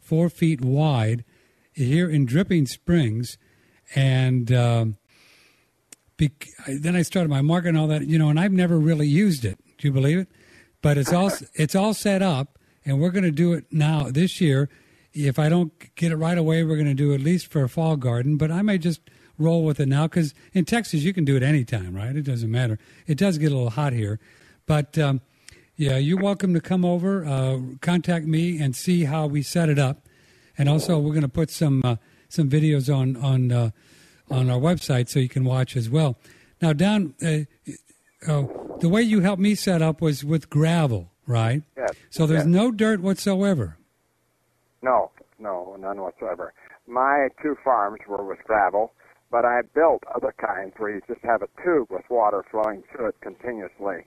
4 feet wide here in Dripping Springs. And then I started my market and all that, and I've never really used it. Do you believe it? But it's all set up, and we're going to do it now this year. If I don't get it right away, we're going to do at least for a fall garden. But I may just roll with it now because in Texas you can do it anytime, right? It doesn't matter. It does get a little hot here. But, you're welcome to come over, contact me, and see how we set it up. And also we're going to put some videos on our website so you can watch as well. Now, Don, the way you helped me set up was with gravel, right? Yes. So there's no dirt whatsoever. No, none whatsoever. My 2 farms were with gravel, but I built other kinds where you just have a tube with water flowing through it continuously.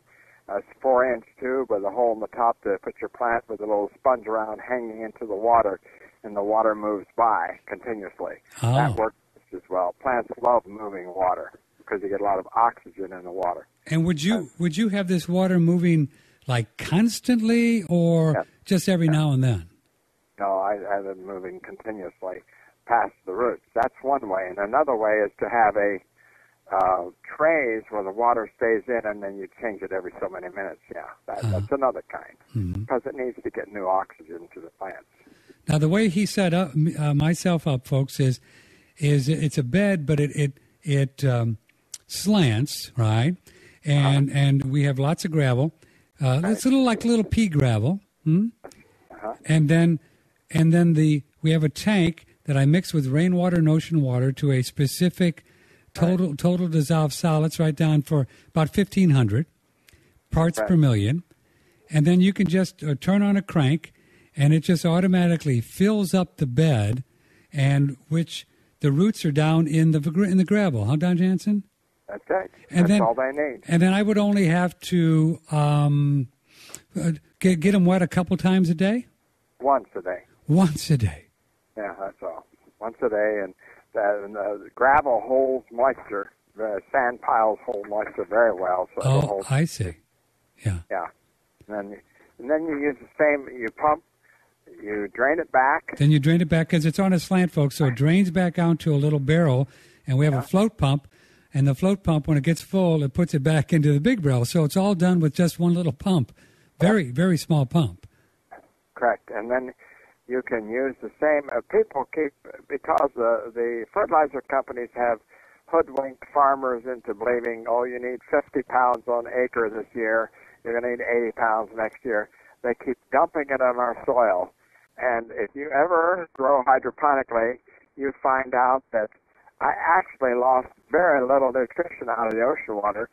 A 4-inch tube with a hole in the top to put your plant with a little sponge around hanging into the water, and the water moves by continuously. Oh. That works as well. Plants love moving water because you get a lot of oxygen in the water. And would you have this water moving like constantly or just every now and then? No, I have it moving continuously past the roots. That's one way. And another way is to have a trays where the water stays in and then you change it every so many minutes. Yeah, that's another kind because it needs to get new oxygen to the plants. Now, the way he set up myself up, folks, is it's a bed, but it slants, right? And we have lots of gravel. It's a little pea gravel. And then we have a tank that I mix with rainwater and ocean water to a specific total dissolved solids, right down for about 1,500 parts per million. And then you can just turn on a crank, and it just automatically fills up the bed, and which the roots are down in the gravel. Huh, Don Jansen? That's right. And That's all they need. And then I would only have to get them wet a couple times a day? Once a day. Once a day. Yeah, that's all. Once a day, and the gravel holds moisture. The sand piles hold moisture very well. So I see. Yeah. Yeah. And then you use the same, you pump, you drain it back. Then you drain it back because it's on a slant, folks, so it drains back onto a little barrel, and we have a float pump, and the float pump, when it gets full, it puts it back into the big barrel. So it's all done with just one little pump. Very, very small pump. Correct. And then you can use the same, people keep, because the fertilizer companies have hoodwinked farmers into believing, you need 50 pounds on acre this year, you're going to need 80 pounds next year. They keep dumping it on our soil. And if you ever grow hydroponically, you find out that I actually lost very little nutrition out of the ocean water.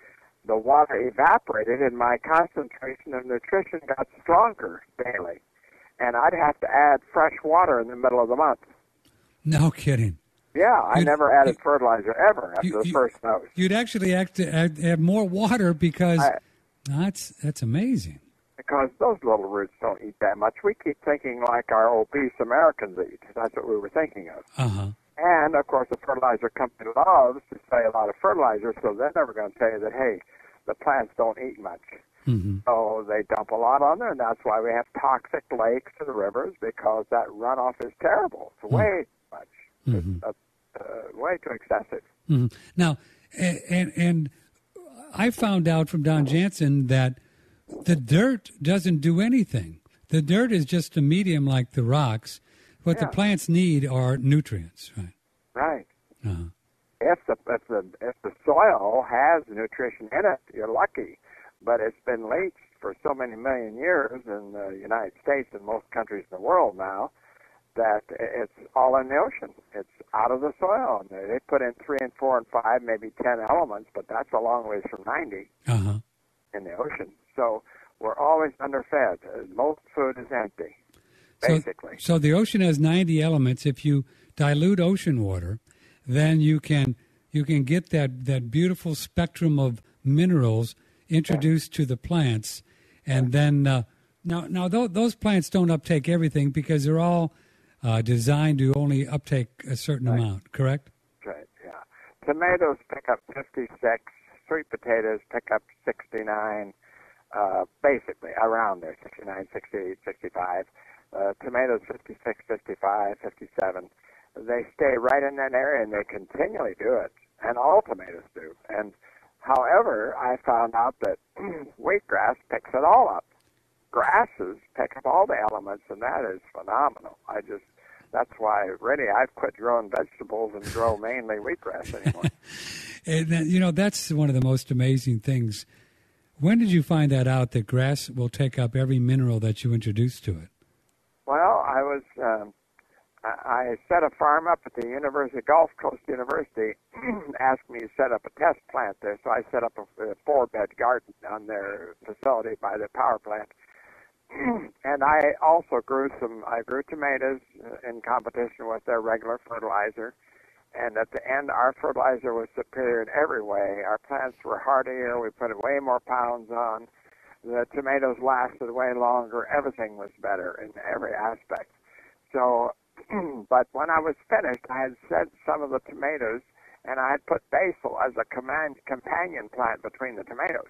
The water evaporated and my concentration of nutrition got stronger daily. And I'd have to add fresh water in the middle of the month. No kidding. Yeah, I never added fertilizer ever after the first dose. You'd actually have to add more water because that's amazing. Because those little roots don't eat that much. We keep thinking like our obese Americans eat. That's what we were thinking of. Uh-huh. And, of course, the fertilizer company loves to say a lot of fertilizer, so they're never going to tell you that, hey, the plants don't eat much. Mm-hmm. So they dump a lot on there, and that's why we have toxic lakes and rivers, because that runoff is terrible. It's way too much. It's way too excessive. Mm-hmm. Now, and I found out from Don Jansen that the dirt doesn't do anything. The dirt is just a medium like the rocks. What the plants need are nutrients, right? Right. Uh-huh. If the soil has nutrition in it, you're lucky. But it's been leached for so many million years in the United States and most countries in the world now that it's all in the ocean. It's out of the soil. And they put in 3 and 4 and 5, maybe 10 elements, but that's a long ways from 90 in the ocean. So we're always underfed. Most food is empty, basically. So the ocean has 90 elements. If you dilute ocean water, then you can get that beautiful spectrum of minerals introduced to the plants, and then now those plants don't uptake everything because they're all designed to only uptake a certain amount. Correct? Right. Yeah. Tomatoes pick up 56. Sweet potatoes pick up 69. Basically around there, 69, 68, 65. tomatoes 56, 55, 57. They stay right in that area, and they continually do it, and all tomatoes do. And however, I found out that wheatgrass picks it all up. Grasses pick up all the elements, and that is phenomenal. That's why, really, I've quit growing vegetables and grow mainly wheatgrass anymore. And that's one of the most amazing things. When did you find that out, that grass will take up every mineral that you introduce to it? Well, I set a farm up at the University, Gulf Coast University, asked me to set up a test plant there, so I set up a 4-bed garden on their facility by the power plant. And I also grew tomatoes in competition with their regular fertilizer. And at the end, our fertilizer was superior in every way. Our plants were hardier. We put way more pounds on. The tomatoes lasted way longer. Everything was better in every aspect. So, but when I was finished, I had set some of the tomatoes, and I had put basil as a companion plant between the tomatoes.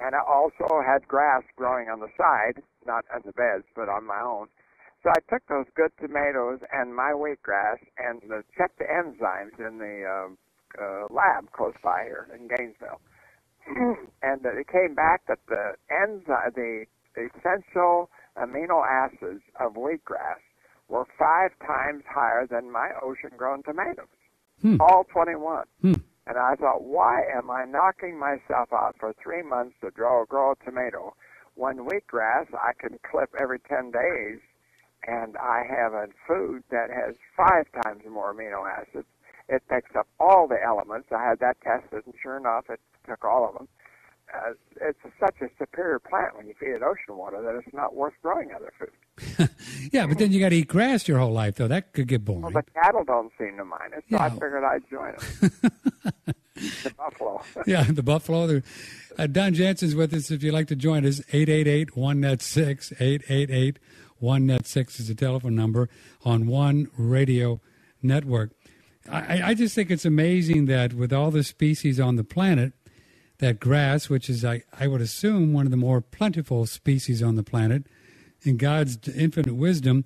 And I also had grass growing on the side, not on the beds, but on my own. So I took those good tomatoes and my wheatgrass and checked the enzymes in the lab close by here in Gainesville. And it came back that the essential amino acids of wheatgrass were 5 times higher than my ocean-grown tomatoes, all 21. And I thought, why am I knocking myself out for 3 months to grow a tomato when wheatgrass I can clip every 10 days, and I have a food that has 5 times more amino acids. It picks up all the elements. I had that tested, and sure enough, it took all of them. It's such a superior plant when you feed it ocean water that it's not worth growing other food. Yeah, but then you got to eat grass your whole life, though. That could get boring. Well, the cattle don't seem to mind it, so I figured I'd join them. The buffalo. Yeah, the buffalo. Don Jansen's with us. If you'd like to join us, 888-1net6, 888-1net6 is the telephone number on One Radio Network. I just think it's amazing that with all the species on the planet, that grass, which is, I would assume, one of the more plentiful species on the planet, in God's infinite wisdom,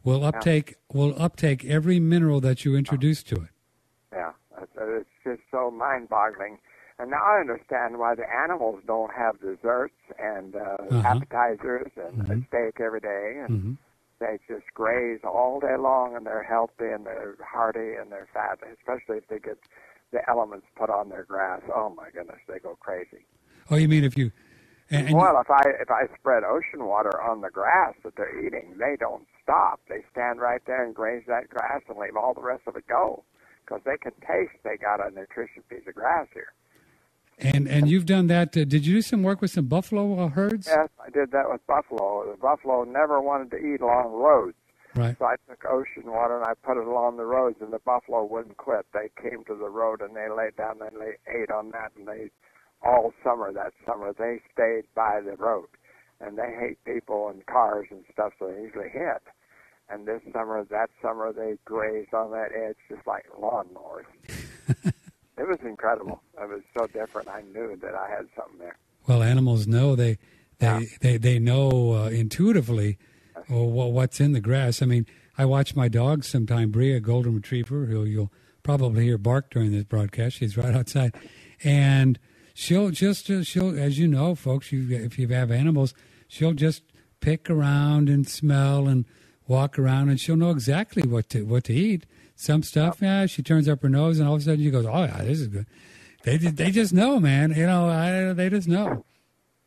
will uptake every mineral that you introduce to it. Yeah, it's just so mind-boggling. And now I understand why the animals don't have desserts and appetizers and a steak every day. And they just graze all day long, and they're healthy, and they're hardy, and they're fat, especially if they get the elements put on their grass. Oh, my goodness, they go crazy. Oh, you mean if you... Well, if I spread ocean water on the grass that they're eating, they don't stop. They stand right there and graze that grass and leave all the rest of it go, because they can taste they got a nutritious piece of grass here. And you've done that. Did you do some work with some buffalo herds? Yes, I did that with buffalo. The buffalo never wanted to eat along roads. Right. So I took ocean water and I put it along the roads, and the buffalo wouldn't quit. They came to the road and they laid down and they ate on that, and they all summer they stayed by the road. And they hate people and cars and stuff, so they usually hit. And that summer they grazed on that edge just like lawnmowers. It was incredible. It was so different. I knew that I had something there. Well, animals know. They know intuitively what's in the grass. I mean, I watch my dog sometime, Bria, a golden retriever, who you'll probably hear bark during this broadcast. She's right outside. And she'll as you know, folks, if you have animals, she'll just pick around and smell and walk around, and she'll know exactly what to eat. Some stuff, she turns up her nose, and all of a sudden she goes, "Oh yeah, this is good." They just know, man. They just know.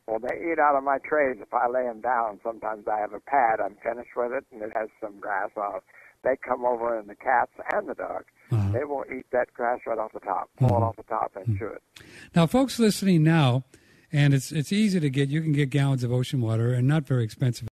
Well, they eat out of my trays if I lay them down. Sometimes I have a pad. I'm finished with it, and it has some grass on it. They come over, and the cats and the dog, they will eat that grass right off the top, pull it off the top, and chew it. Now, folks listening now, and it's easy to get. You can get gallons of ocean water, and not very expensive